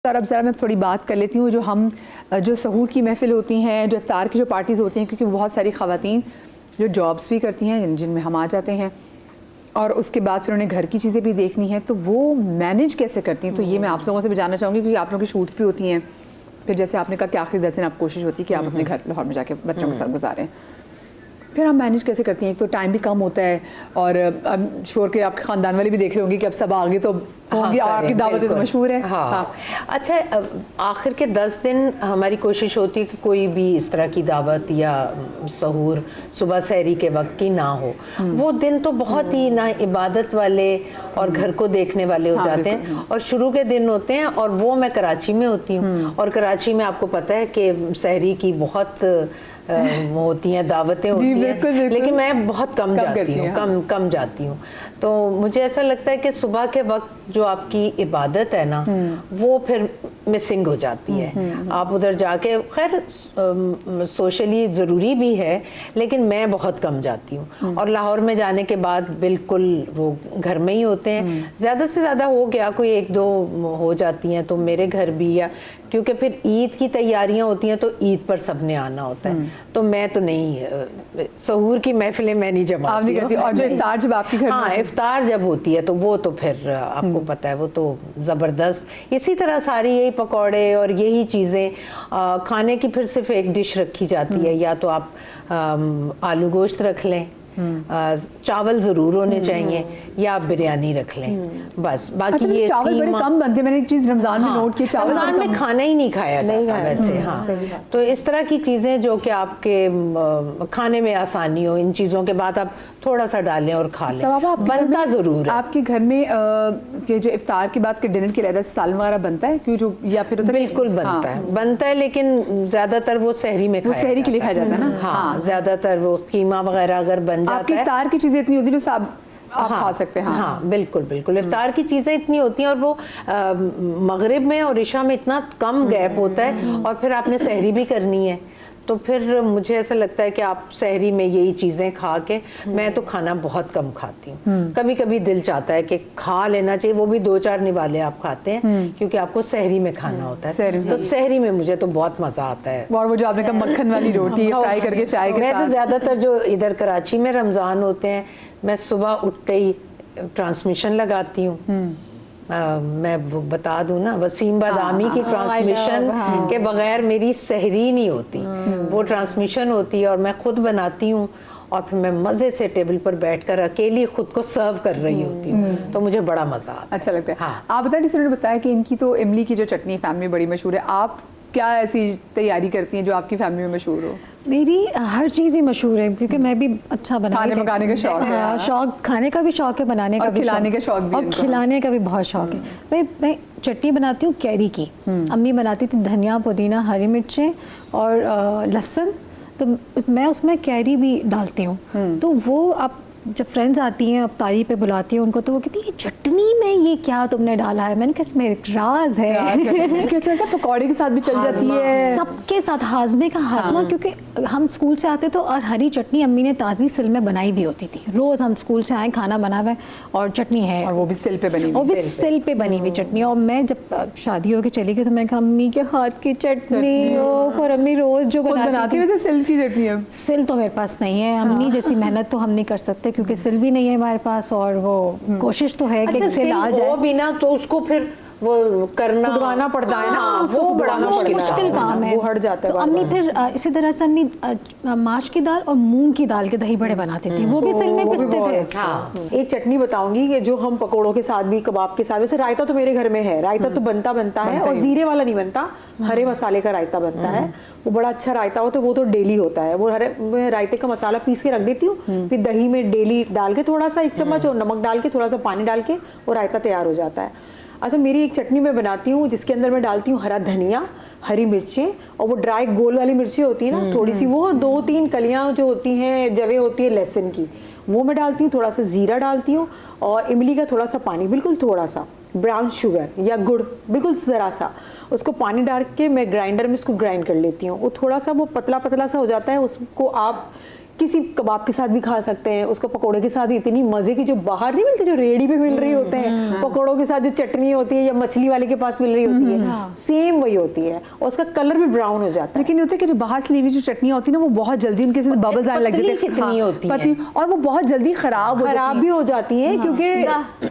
और अब ज़रा मैं थोड़ी बात कर लेती हूँ जो सहूर की महफ़िल होती हैं, जो इफ्तार की जो पार्टीज़ होती हैं, क्योंकि बहुत सारी ख़वातीन जो जॉब्स भी करती हैं जिनमें हम आ जाते हैं और उसके बाद फिर उन्हें घर की चीज़ें भी देखनी है, तो वो मैनेज कैसे करती हैं? तो ये मैं आप लोगों से भी जानना चाहूँगी, क्योंकि आप लोगों की शूट्स भी होती हैं, फिर जैसे आपने कहा कि आखिरी 10 दिन आप कोशिश होती है कि आप अपने घर लाहौर में जाके बच्चों के साथ गुजारें, फिर आप मैनेज कैसे करती हैं? एक तो टाइम भी कम होता है और अब शोर के आपके ख़ानदान वाले भी देख रहे होंगे कि अब सब आगे तो होंगी, आपकी दावतें तो मशहूर है। हाँ। अच्छा, आखिर के 10 दिन हमारी कोशिश होती है कि कोई भी इस तरह की दावत या सहूर सुबह सहरी के वक्त की ना हो। वो दिन तो बहुत ही ना इबादत वाले और घर को देखने वाले हो जाते हैं, और शुरू के दिन होते हैं, और वो मैं कराची में होती हूँ, और कराची में आपको पता है कि सहरी की बहुत होती हैं, दावतें होती हैं, लेकिन मैं बहुत कम जाती हूँ, कम जाती हूँ। तो मुझे ऐसा लगता है कि सुबह के वक्त जो आपकी इबादत है ना, वो फिर मिसिंग हो जाती है। आप उधर जाके, खैर सोशली ज़रूरी भी है, लेकिन मैं बहुत कम जाती हूँ, और लाहौर में जाने के बाद बिल्कुल वो घर में ही होते हैं। ज़्यादा से ज़्यादा हो गया कोई 1-2 हो जाती हैं तो मेरे घर भी, या क्योंकि फिर ईद की तैयारियां होती हैं तो ईद पर सबने आना होता है, तो मैं तो नहीं, सहूर की महफिलें मैं नहीं जमाती हूँ। और जो इफ्तार जब आपके घर, हाँ, इफ्तार जब होती है तो वो तो फिर आपको पता है वो तो ज़बरदस्त। इसी तरह सारी यही पकौड़े और यही चीज़ें खाने की फिर सिर्फ एक डिश रखी जाती है, या तो आप आलू गोश्त रख लें, चावल ज़रूर होने चाहिए, या आप बिरयानी रख लें, बस। बाकी ये चावल बड़े कम बनते हैं, मैंने एक चीज़ रमज़ान में नोट की, चावल रमज़ान में खाना ही नहीं खाया जाता वैसे। हाँ, तो इस तरह की चीज़ें जो कि आपके खाने में आसानी हो, इन चीज़ों के बाद आप थोड़ा सा डालें और खा लें, बनता ज़रूर है। आपके घर में जो इफ्तार के बाद के डिनर के लिए सालन वगैरह बनता है, क्यों जो, या फिर बिल्कुल बनता है, लेकिन ज़्यादातर वो सहरी में खाया, सहरी के लिए खाया जाता है ना। हाँ, ज़्यादातर वो कीमा वगैरह अगर बन जाता है। इफ्तार की चीज़ें इतनी होती है जो आप खा सकते हैं। हाँ, बिल्कुल इफ्तार की चीज़ें इतनी होती हैं, और वो मगरिब में और इशा में इतना कम गैप होता है, और फिर आपने सहरी भी करनी है, तो फिर मुझे ऐसा लगता है कि आप सहरी में यही चीज़ें खा के, मैं तो खाना बहुत कम खाती हूँ। कभी कभी दिल चाहता है कि खा लेना चाहिए, वो भी 2-4 निवाले आप खाते हैं, क्योंकि आपको सहरी में खाना होता है, तो सहरी में मुझे तो बहुत मज़ा आता है। और वो जो आपने कहा मक्खन वाली रोटी फ्राई करके चाय के साथ। मैं तो ज़्यादातर जो इधर कराची में रमज़ान होते हैं, मैं सुबह उठते ही ट्रांसमिशन लगाती हूँ। मैं बता दूं ना, वसीम बादामी की ट्रांसमिशन के बगैर मेरी सहरी नहीं होती। वो ट्रांसमिशन होती है और मैं खुद बनाती हूँ, और फिर मैं मज़े से टेबल पर बैठकर अकेली खुद को सर्व कर रही होती हूँ, तो मुझे बड़ा मज़ा आता है। अच्छा लगता है। हाँ। आप बताएं, जिस उन्होंने बताया कि इनकी तो इमली की जो चटनी फैमिली बड़ी मशहूर है, आप क्या ऐसी तैयारी करती हैं जो आपकी फैमिली में मशहूर हो? मेरी हर चीज़ ही मशहूर है, क्योंकि मैं भी अच्छा खाने पकाने का शौक है। शौक खाने का भी शौक है, बनाने का भी, खिलाने का शौक भी, और खिलाने का भी बहुत शौक है। मैं चटनी बनाती हूँ कैरी की, अम्मी बनाती थी धनिया पुदीना हरी मिर्चें और लहसुन, तो मैं उसमें कैरी भी डालती हूँ। तो वो आप जब फ्रेंड्स आती हैं, अब तारी पे बुलाती हैं उनको, तो वो कहती है ये चटनी में ये क्या तुमने डाला है? मैंने कहा मेरे राज है। क्या चलता है, पकौड़े के साथ भी चल जाती है, सबके साथ हाजमे का हाजमा। क्योंकि हम स्कूल से आते तो, और हरी चटनी अम्मी ने ताज़ी सिल में बनाई भी होती थी, रोज़ हम स्कूल से आए खाना बना हुआ और चटनी है, और वो भी सिल पे बनी, वो भी सिल पे बनी हुई चटनी। और मैं जब शादी होकर चली गई तो मैंने कहा अम्मी के हाथ की चटनी, और अम्मी रोज़ जो बनाती थी सिल की चटनी। अब सिल तो मेरे पास नहीं है, अम्मी जैसी मेहनत तो हम नहीं कर सकते, क्योंकि सिल भी नहीं है हमारे पास, और वो कोशिश तो है कि सिल आ जाए, वो बिना तो उसको फिर वो करना पड़ता है ना, वो बड़ा मुश्किल काम है, वो हट जाता है। तो अम्मी फिर इसी तरह से अम्मी माश की दाल और मूंग की दाल के दही बड़े बनाती थी, वो भी सिल में पिसते थे। हाँ, एक चटनी बताऊंगी कि जो हम पकोड़ों के साथ भी, कबाब के साथ, वैसे रायता तो मेरे घर में है, रायता तो बनता है, और जीरे वाला नहीं बनता, हरे मसाले का रायता बनता है, वो बड़ा अच्छा रायता होता है, वो तो डेली होता है। वो हरे रायते का मसाला पीस के रख देती हूँ, फिर दही में डेली डाल के थोड़ा सा 1 चम्मच और नमक डाल के थोड़ा सा पानी डाल के वो रायता तैयार हो जाता है। अच्छा, मेरी एक चटनी मैं बनाती हूँ जिसके अंदर मैं डालती हूँ हरा धनिया, हरी मिर्चें, और वो ड्राई गोल वाली मिर्ची होती है ना, थोड़ी सी, वो 2-3 कलियाँ जो होती हैं, जवे होती है लहसुन की, वो मैं डालती हूँ, थोड़ा सा जीरा डालती हूँ, और इमली का थोड़ा सा पानी, बिल्कुल थोड़ा सा ब्राउन शुगर या गुड़, बिल्कुल ज़रा सा, उसको पानी डाल के मैं ग्राइंडर में उसको ग्राइंड कर लेती हूँ। वो थोड़ा सा वो पतला सा हो जाता है, उसको आप किसी कबाब के साथ भी खा सकते हैं उसको, पकोड़े के साथ इतनी मजे की जो बाहर नहीं मिलती, जो रेडी पे मिल रही होते हैं पकोड़ों के साथ जो चटनी होती है या मछली वाले के पास मिल रही होती है, सेम वही होती है और उसका कलर भी ब्राउन हो जाता है। लेकिन होता है कि जो बाहर से ली हुई जो चटनी होती है ना वो बहुत जल्दी उनके साथ बबल्स आने लग जाते हैं, कितनी होती है पतली, और वो बहुत जल्दी खराब भी हो जाती है क्योंकि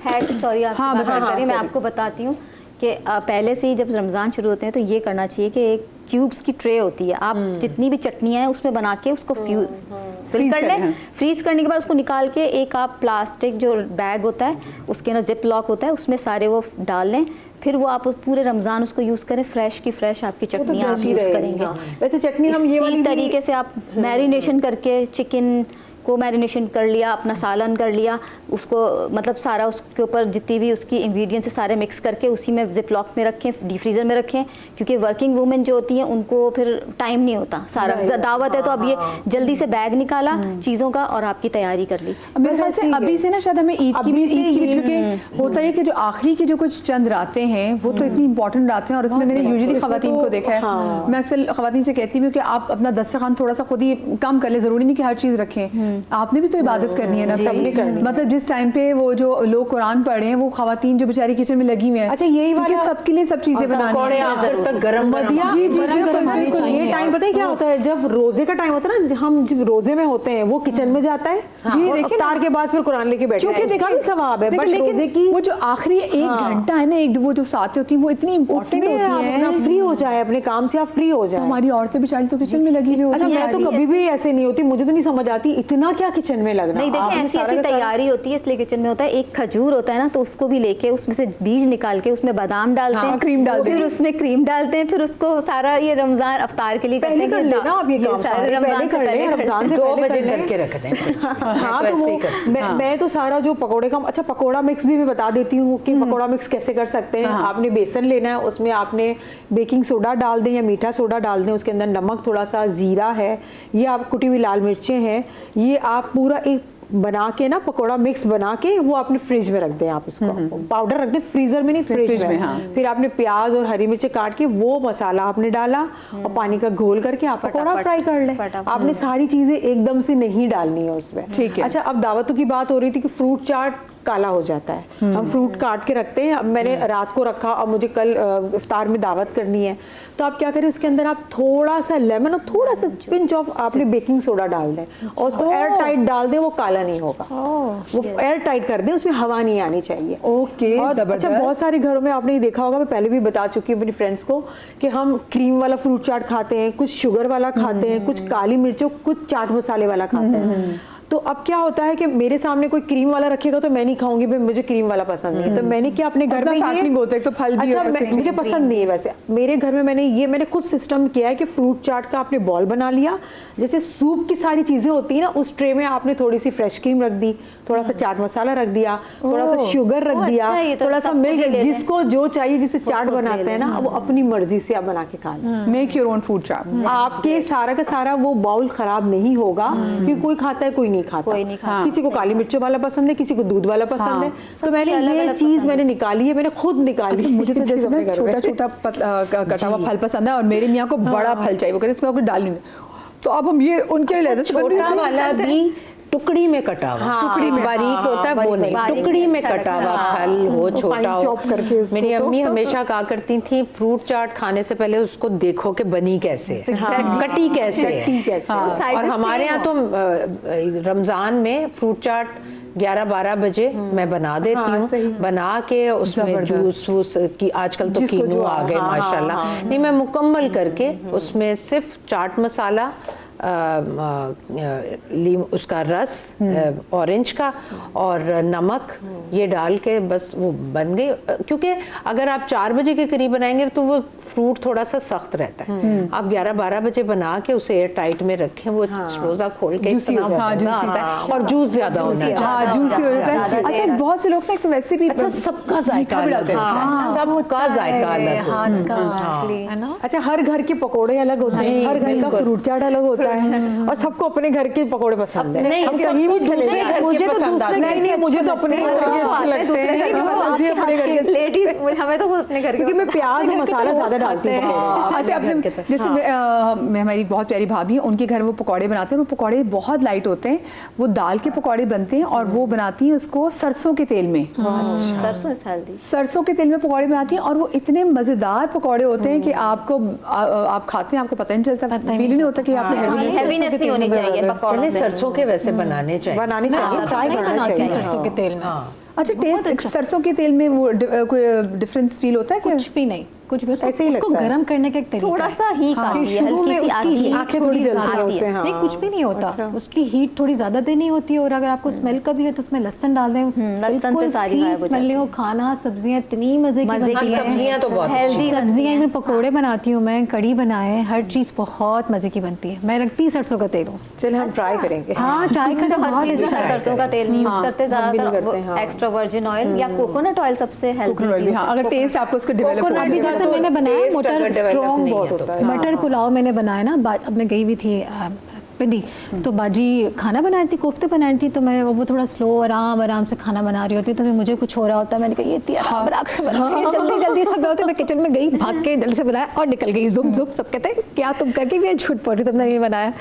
हैक सॉरी आपकी हाँ, बात बताइए, करिए, मैं sorry। आपको बताती हूँ कि पहले से ही जब रमज़ान शुरू होते हैं तो ये करना चाहिए कि एक क्यूब्स की ट्रे होती है, आप जितनी भी चटनियाँ हैं उसमें बना के उसको फिल Freeze कर करें, लें। हाँ। फ्रीज करने के बाद उसको निकाल के एक आप प्लास्टिक जो बैग होता है उसके अंदर जिप लॉक होता है उसमें सारे वो डाल लें, फिर वो आप पूरे रमज़ान उसको यूज़ करें, फ्रेश की फ्रेश आपकी वो तो चटनियाँ आप fresh ही यूज़ रहेगी, करेंगे। हाँ। वैसे चटनी हम ये इसी वाली भी- तरीके से आप मैरिनेशन करके चिकन को मैरिनेशन कर लिया, अपना सालन कर लिया, उसको मतलब सारा उसके ऊपर जितनी भी उसकी इंग्रेडिएंट्स है सारे मिक्स करके उसी में जिप लॉक में रखें, डीप फ्रीज़र में रखें, क्योंकि वर्किंग वुमेन जो होती हैं उनको फिर टाइम नहीं होता, सारा दावत है तो अब ये जल्दी से बैग निकाला चीज़ों का और आपकी तैयारी कर ली। मेरे ख्याल से अभी से ना शायद हमें ईद की भी चूंकि होता है कि जो आखिरी के जो कुछ चंद रातें हैं वो तो इतनी इंपॉर्टेंट रातें हैं और उसमें मैंने यूजुअली खवातीन को देखा है, मैं अक्सर खवातीन से कहती हूँ कि आप अपना दस्तरखान थोड़ा सा खुद ही कम कर ले, जरूरी नहीं कि हर चीज़ रखें, आपने भी तो इबादत करनी है ना, सबने करनी है। मतलब जिस टाइम पे वो जो लोग कुरान पढ़ रहे हैं वो खवातीन जो बेचारी किचन में लगी हुई हैं, अच्छा यही क्योंकि वाला सबके लिए सब चीज़ें बनानी पकौड़े है। आखिर तक गरम गरम जी जी गरम होने बिल्कुल, चाहिए। ये टाइम पता है क्या होता है, जब रोजे का टाइम होता है ना, हम जब रोजे में होते हैं वो किचन में जाता है और इफ्तार के बाद फिर कुरान लेके बैठता है, क्योंकि उसका भी सवाब है, बट रोजे की वो जो आखिरी एक घंटा है ना, एक वो जो साथें होती हैं वो इतनी इंपॉर्टेंट उसमें आप होती अपना है। फ्री हो जाए, अपने काम से आप फ्री हो जाए। हमारी औरतें बेचारी तो किचन में लगी हुई होती अच्छा हैं। मैं तो कभी भी ऐसे नहीं होती, मुझे तो नहीं समझ आती इतना क्या किचन में लगना। नहीं देखिए आपने ऐसी सारा ऐसी का सारा- तैयारी होती है, इसलिए किचन में होता है। एक खजूर होता है ना, तो उसको भी लेके उसमें से बीज निकाल के उसमें बादाम डालते हैं, क्रीम डालते फिर हैं। उसमें क्रीम डालते हैं, फिर उसको सारा ये रमजान अफ्तार के लिए पहले करते कर हैं लेना आप ये काम, सारे पहले रमजान से कर पहले लें, करते हैं। रमजान से 2 पहले बजे कर लें। करके रख दें फ्रिज में। हाँ मैं तो तो ऐसे ही वो करती हूँ। मैं तो सारा जो पकोड़े का अच्छा पकोड़ा मिक्स भी मैं बता देती हूँ कि पकोड़ा मिक्स कैसे कर सकते हैं। आपने बेसन लेना है, उसमें आपने बेकिंग सोडा डाल दें या मीठा सोडा डाल दें, उसके अंदर नमक, थोड़ा सा जीरा है, ये आप कुटी हुई लाल मिर्चें हैं, ये आप पूरा एक बना के ना पकोड़ा मिक्स बना के वो अपने फ्रिज में रख दें। आप इसको पाउडर रख दें, फ्रीजर में नहीं, फ्रिज में। हाँ। फिर आपने प्याज और हरी मिर्च काट के वो मसाला आपने डाला और पानी का घोल करके आप पकोड़ा फटाफट, फ्राई कर लें। फटाफट। आपने सारी चीजें एकदम से नहीं डालनी है उसमें। ठीक है। अच्छा अब दावतों की बात हो रही थी कि फ्रूट चाट काला हो जाता है, हम फ्रूट काट के रखते हैं। अब मैंने रात को रखा और मुझे कल इफ्तार में दावत करनी है, तो आप क्या करें, उसके अंदर आप थोड़ा सा लेमन और थोड़ा सा पिंच ऑफ आपने बेकिंग सोडा डाल दें और उसको एयर टाइट डाल दें, वो काला नहीं होगा। वो एयर टाइट कर दें, उसमें हवा नहीं आनी चाहिए। ओके, और अच्छा जबरदस्त। बहुत सारे घरों में आपने ये देखा होगा, मैं पहले भी बता चुकी हूँ अपनी फ्रेंड्स को कि हम क्रीम वाला फ्रूट चाट खाते हैं, कुछ शुगर वाला खाते हैं, कुछ काली मिर्चों, कुछ चाट मसाले वाला खाते हैं। तो अब क्या होता है कि मेरे सामने कोई क्रीम वाला रखेगा तो मैं नहीं खाऊंगी, भाई मुझे क्रीम वाला पसंद नहीं है। तो मैंने क्या अपने घर अपना में fattening होता है, एक तो फल भी अच्छा और ऐसे मुझे पसंद नहीं है वैसे। मेरे घर में मैंने खुद सिस्टम किया है कि फ्रूट चाट का आपने बॉल बना लिया, जैसे सूप की सारी चीजें होती है ना, उस ट्रे में आपने थोड़ी सी फ्रेश क्रीम रख दी, थोड़ा सा चाट मसाला रख दिया, थोड़ा सा शुगर रख दिया, अच्छा, ये तो थोड़ा सा सब खुद ही मिल्क, ले लें। जिसको जो चाहिए, जिसे चाट खुद ले बनाते हैं ना, वो अपनी मर्जी से आप बना के खा लें। मेक योर ओन फूड चाट। आपके सारा का सारा वो बाउल खराब नहीं होगा, क्योंकि कोई खाता है कोई नहीं खाता। कोई नहीं खाता। किसी को काली मिर्चों वाला पसंद है, किसी को दूध वाला पसंद है। तो मैंने सबकी ये अलग-अलग चीज पसंद मैंने निकाली है, मैंने खुद निकाली। मुझे तो जैसे अपने ना घर में। छोटा छोटा कटा हुआ फल पसंद है और मेरे मियाँ को बड़ा फल चाहिए, वो कहते हैं इसमें आपको डाल नहीं। तो अब हम ये उनके लिए लेते हैं। छोटा वाला भी टुकड़ी में कटा हुआ, हाँ, टुकड़ी में बारीक होता है, वो नहीं, बारीक टुकड़ी में अच्छा कटा लगता हुआ है। फल हो, वो छोटा fine हो। chop करके उसको मेरी तो- अम्मी हमेशा कहा करती थी फ्रूट चाट खाने से पहले उसको देखो कि बनी कैसे है, कटी कैसे कटी कैसे है। है। हाँ, और हमारे यहाँ तो रमजान में फ्रूट चाट 11-12 बजे मैं बना देती हाँ, हूँ, सही। बना के उसमें जूस वूस की, आजकल तो जिसको कीनू जो आ गए हाँ, हाँ, माशाल्लाह। हाँ। नहीं, मैं मुकम्मल करके उसमें सिर्फ चाट मसाला, उसका रस ऑरेंज का और नमक, ये डाल के बस वो बन गई। क्योंकि अगर आप 4 बजे के करीब बनाएंगे तो वो फ्रूट थोड़ा सा सख्त रहता है। आप 11-12 बजे बना के उसे एयर टाइट में रखें, वो रोजा खोल के जूसी इतना हो जाता है। मजा आता है, और जूस ज्यादा होना चाहिए। हाँ, जूसी हो जाता है। अच्छा बहुत से लोग ना एक तो वैसे भी अच्छा, सबका जायका भी अलग डालते हैं। होता है, सबका जायका अलग होता है। है ना? अच्छा हर घर के पकोड़े अलग होते हैं, जी, हर घर का बिल्कुल। फ्रूट चाट अलग होता होता है और सबको अपने घर के पकोड़े पसंद है। नहीं, हम सबको कहीं भी दूसरे चले घर जाएं, के मुझे तो पसंद दूसरे आते हैं। नहीं, मुझे तो अपने घर के अच्छे लगते हैं। लेडीज हमें तो अपने घर के क्योंकि मैं प्याज और मसाला ज्यादा डालती हूँ। अच्छा, अपने जैसे मैं हमारी बहुत प्यारी भाभी है, उनके घर वो पकौड़े बनाते हैं, वो पकौड़े बहुत लाइट होते हैं, वो दाल के पकौड़े बनते हैं और वो बनाती हैं उसको सरसों के तेल में। सरसों इज हेल्दी। सरसों के तेल में पकौड़े बनाती हैं और वो इतने मजेदार पकौड़े होते हैं कि आपको आप खाते हैं, आपको पता ही नहीं चलता, फील ही नहीं होता कि आपने हैवीनेस नहीं होनी चाहिए पकौड़ों चलिए से। सरसों के वैसे बनाने चाहिए। बनानी चाहिए, ट्राई करना बनाती चाहिए। हूँ सरसों के तेल में। अच्छा, टेस्ट सरसों के तेल में वो कोई डिफरेंस फील होता है क्या? कुछ भी नहीं, कुछ भी। ऐसे ही उसको लगता है। गर्म करने का एक तरीका थोड़ा है। सा हीट आती है, शुरू में हल्की सी उसकी आती है। हीट आंखें थोड़ी जलती हैं आती उससे। है। हाँ। नहीं, कुछ भी नहीं होता। अच्छा। उसकी हीट थोड़ी ज्यादा देनी होती है और अगर आपको स्मेल का भी है तो उसमें लहसुन डाल दें। लहसुन से सारी गायब हो स्मेल जाती नहीं हो। खाना सब्जियां इतनी मजे की मजे बनती की हैं। सब्जियां तो बहुत हेल्दी बनती सब्जियां हैं। मैं पकोड़े बनाती हूँ, मैं कड़ी बनाए, हर चीज बहुत मजे की बनती है। मैं रखती सरसों का तेल हूँ। चलिए हम ट्राई करेंगे। हाँ, ट्राई करें, हर बहुत चीज में अच्छा है। सरसों का तेल नहीं यूज करते, हम भी नहीं करते, ज्यादातर हाँ। एक्स्ट्रा वर्जिन ऑयल या कोकोनट ऑयल सबसे कोकोनट ऑयल भी, हाँ, हेल्दी। अगर टेस्ट आपको उसका डेवलप कोकोनट होना भी है। जैसे मैंने बनाया टेस्ट मटर अगर develop स्ट्रॉन्ग नहीं बहुत है तो होता है। मटर पुलाव मैंने बनाया ना, अब मैं गई हुई थी पिंडी, तो बाजी खाना बना रही थी, कोफ्ते बना रही थी, तो मैं वो थोड़ा स्लो आराम से खाना बना रही होती, तो फिर मुझे कुछ हो रहा होता है, मैंने कहा ये इतनी आराम से बनाओ, जल्दी सब होते, मैं किचन में गई, भाग के जल्दी से बनाया और निकल गई, जुम सब कहते हैं क्या तुम करके भी झूठ पड़ रही, तुमने नहीं बनाया।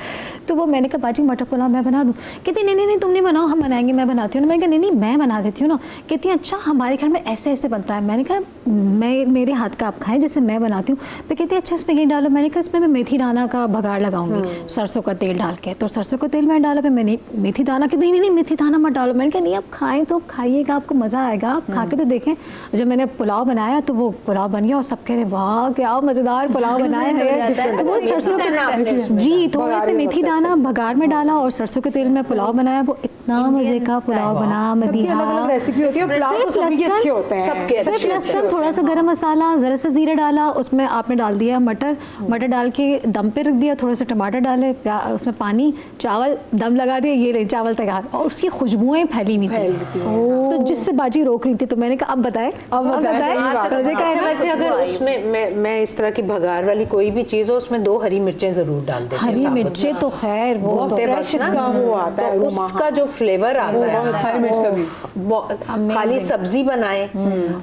तो वो मैंने कहा बाजी मटर पुलाव मैं बना दूँ, कहती नहीं तुम नहीं बनाओ, हम बनाएंगे, मैं बनाती हूँ ना। मैंने कहा नहीं मैं बना देती हूँ ना। कहती अच्छा हमारे घर में ऐसे ऐसे बनता है। मैंने कहा मैं मेरे हाथ का आप खाएं जैसे मैं बनाती हूँ। फिर कहती है अच्छा इसमें ये डालो। मैंने कहा इसमें मैं मेथी दाना का बघाड़ लगाऊंगी सरसों का तेल डाल के। तो सरसों का तेल मैंने डाला, फिर मैंने मेथी दाना की नहीं मेथी दाना मत डालो। मैंने कहा नहीं आप खाएं तो खाइएगा, आपको मज़ा आएगा, आप खा के तो देखें। जब मैंने पुलाव बनाया तो वो पुलाव बन गया और सब कह रहे वाह क्या मज़ेदार पुलाव बनाया है। तो वो सरसों का जी थोड़े से मेथी दाना बघाड़ में डाला और सरसों के तेल में पुलाव बनाया, वो इतना मज़े का पुलाव बना। सबकी मदीहा अलग-अलग रेसिपी होती है, पुलाव तो सभी के अच्छे होते हैं। सबके अच्छे सिर्फ होते लहसुन, थोड़ा सा गरम मसाला, जरा सा जीरा डाला, उसमें आपने डाल दिया मटर डाल के दम पे रख दिया, थोड़े से टमाटर डाले, उसमें पानी, चावल, दम लगा दिया, ये ले चावल तैयार। और उसकी खुशबुएं फैली हुई थी, तो जिससे बाजी रोक रही थी, तो मैंने कहा अब बताएं। वैसे अगर उसमें मैं इस तरह की भगार वाली कोई भी चीज हो उसमें 2 हरी मिर्चें जरूर डाल देती हूँ। हरी मिर्चें तो खैर वो भूनते तो वक्त ना, इसका वो आता है, तो अरोमा, उसका जो फ्लेवर आता है, हरी मिर्च का भी खाली सब्जी बनाए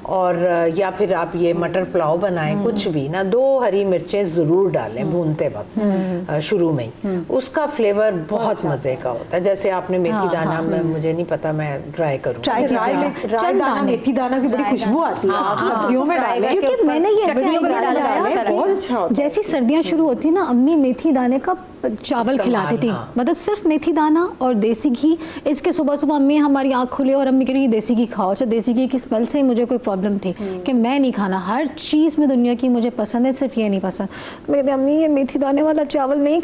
और या फिर आप ये मटर पुलाव बनाएं, कुछ भी ना 2 हरी मिर्चें जरूर डालें भूनते वक्त शुरू में ही, उसका फ्लेवर बहुत मजे का होता है। जैसे आपने मेथी दाना में, मुझे नहीं पता, मैं ट्राई करूँगी। राई दाना, मेथी दाना की बड़ी खुशबू आती है सब्जियों में डालें। क्योंकि मैंने ये चटनियों में ऐसे डाला लगाया, बहुत अच्छा होता है। जैसी सर्दियां शुरू होती ना, अम्मी मेथी दाने का चावल इस्तेमाल, खिलाती थी, हाँ। मतलब सिर्फ मेथी दाना और देसी घी। इसके सुबह अम्मी हमारी आँख खुले और अम्मी कह रही देसी घी खाओ। अच्छा देसी घी की स्मेल से ही मुझे कोई प्रॉब्लम थी कि मैं नहीं खाना, हर चीज़ में दुनिया की मुझे पसंद है, सिर्फ ये नहीं पसंद। मैं कहती अम्मी ये मेथी दाने वाला चावल नहीं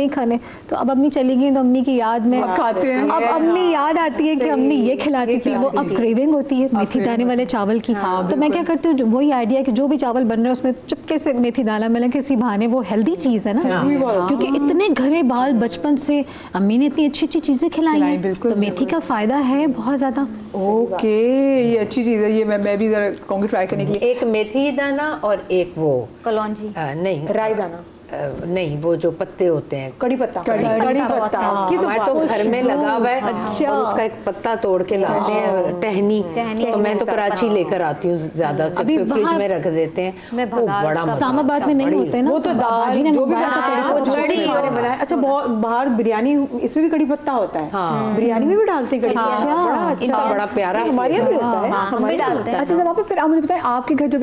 खाने। तो अब अम्मी चली गई, तो अम्मी की याद में खाते हैं। अब अम्मी याद आती है कि अम्मी ये खिलाती थी, वो अब क्रेविंग होती है मेथी दाने वाले चावल की। तो मैं क्या करती हूँ, वही आइडिया कि जो भी चावल बन रहा है उसमें चुपके से मेथी दाना, मैंने किसी बहाने, वो हेल्दी चीज़ है ना, क्योंकि इतने घरे बाल बचपन से अम्मी ने इतनी अच्छी चीज़ें खिलाई हैं, बिल्कुल, तो मेथी का फ़ायदा है बहुत ज़्यादा। ओके, ये अच्छी चीज़ है, ये मैं भी जरा कहूँगी ट्राई करने के लिए। एक मेथी दाना और एक वो कलौंजी नहीं राई दाना, नहीं, वो जो पत्ते होते हैं, कड़ी पत्ता, कड़ी पत्ता, उसकी तो हमारे तो बात- घर में लगा हुआ है। अच्छा। और उसका एक पत्ता तोड़ के लाते हैं, टहनी, तो मैं तो कराची लेकर आती हूँ ज्यादा से, अभी फिर फ्रिज बाहर- में रख देते हैं, मैं वो भगार बड़ा मजा इस्लामाबाद आता में है, नहीं बड़ी- होते ना, वो तो दाल बाजी ने जो भी मंगाया खाता था, है, तो वो बड़ी बड़ी बनाया। अच्छा बाहर बिरयानी, इसमें भी कड़ी पत्ता होता है, हाँ। बिरयानी में भी डालते हैं कड़ी पत्ता, बड़ा अच्छा, इनका बड़ा प्यारा हमारे यहाँ भी होता है, हम भी हमारे यहाँ डालते हैं। अच्छा जब आप फिर आप मुझे बताएं, आपके घर जब